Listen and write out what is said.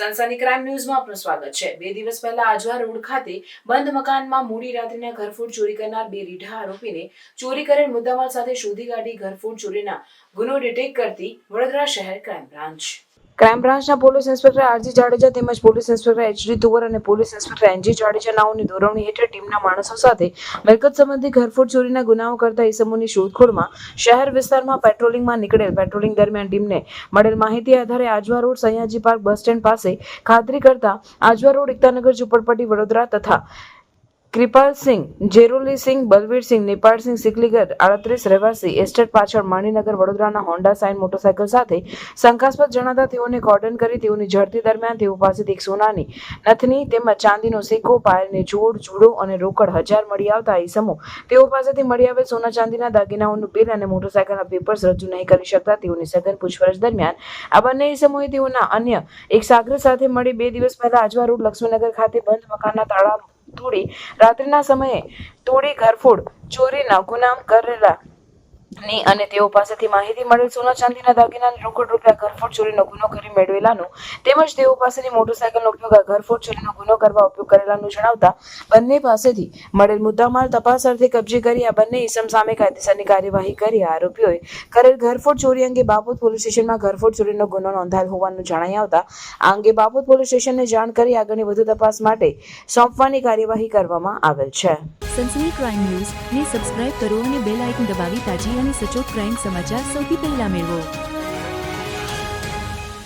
સનસની crime ન્યૂઝમાં આપનું સ્વાગત છે। 2 દિવસ પહેલા આજવા રોડ ખાતે બંધ મકાનમાં મોડી રાત્રિના ઘરફોડ ચોરી કરનાર બે રીઢા આરોપીને ચોરી કરેલ મુદ્દામાલ સાથે શોધી કાઢી ઘરફોડ ચોરીના ગુનો ડિટેક્ટ કરતી વડોદરા શહેર ક્રાઇમ બ્રાન્ચના પોલીસ ઇન્સ્પેક્ટર આરજી જાડેજા તેમજ પોલીસ ઇન્સ્પેક્ટર એચડી તુવર અને પોલીસ ઇન્સ્પેક્ટર એનજી જાડેજા નાઓની દોરવણી હેઠળ ટીમના માણસો સાથે મિલકત સંબંધી ઘરફોડ ચોરીના ગુનાઓ કરતા ઇસમોની શોધખોળમાં શહેર વિસ્તારમાં પેટ્રોલિંગમાં નીકળેલ। પેટ્રોલિંગ દરમિયાન ટીમને મળેલ માહિતી આધારે Ajwa road Sayaji park bus stand પાસે ખાતરી કરતા આજવા રોડ એકતાનગર ઝુંપડપટ્ટી વડોદરા તથા કૃપાલસિંહ, જેરોલીસિંહ, બલવીરસિંહ, નેપાળસિંહ સિકલીગર 38 રહેવાસી એસ્ટેટ પાછળ મણિનગર વડોદરાના હોન્ડા સાઇન મોટરસાયકલ સાથે શંકાસ્પદ જણાતા તેઓને કોર્ડન કરી તેઓની ઝડપી દરમિયાન તેઓ પાસેથી એક સોનાની નથની તેમજ ચાંદીનો સિક્કો, પાયલની જોડ, જુડો અને રોકડ 1000 મળી આવતા ઈસમો તેઓ પાસેથી મળી આવેલ સોના ચાંદીના દાગીનાઓનું બિલ અને મોટરસાયકલના પેપર્સ રજૂ નહીં કરી શકતા તેઓની સઘન પૂછપરછ દરમિયાન આ બંને ઈસમોએ તેઓના અન્ય એક સાગર સાથે મળી 2 દિવસ પહેલા આજવા રોડ લક્ષ્મીનગર ખાતે બંધ મકાનના તાળા તોડી રાત્રિના સમયે તોડી ઘરફોડ ચોરીના ગુના કરેલા ની અને તેઓ પાસેથી માહિતી મળેલ સોના ચાંદીના દાગીનાની રોકડ રૂપિયા ઘરફોડ ચોરીનો ગુનો કરી મેળવેલાનું તેમજ તેઓ પાસેથી મોટરસાયકલનો ઉપયોગ ઘરફોડ ચોરીનો ગુનો કરવા ઉપયોગ કરેલાનું જણાવતા બંને પાસેથી મળેલ મુદ્દામાલ તપાસ અર્થે કબજે કરી આ બંને ઇસમ સામે કાયદેસરની કાર્યવાહી કરી આરોપીઓએ કરેલ ઘરફોડ ચોરી અંગે બાપોદ પોલીસ સ્ટેશનમાં ઘરફોડ ચોરીનો ગુનો નોંધાયેલ હોવાનું જણાઈ આવતા આ અંગે બાપોદ પોલીસ સ્ટેશનને જાણ કરી આગળની વધુ તપાસ માટે સોંપવાની કાર્યવાહી કરવામાં આવેલ છે। સનસની ક્રાઇમ ન્યૂઝ ને સબસ્ક્રાઇબ કરો અને બેલ આઇકન દબાવી તાજી અને સચોટ ક્રાઇમ સમાચાર સૌથી પહેલા મેળવો।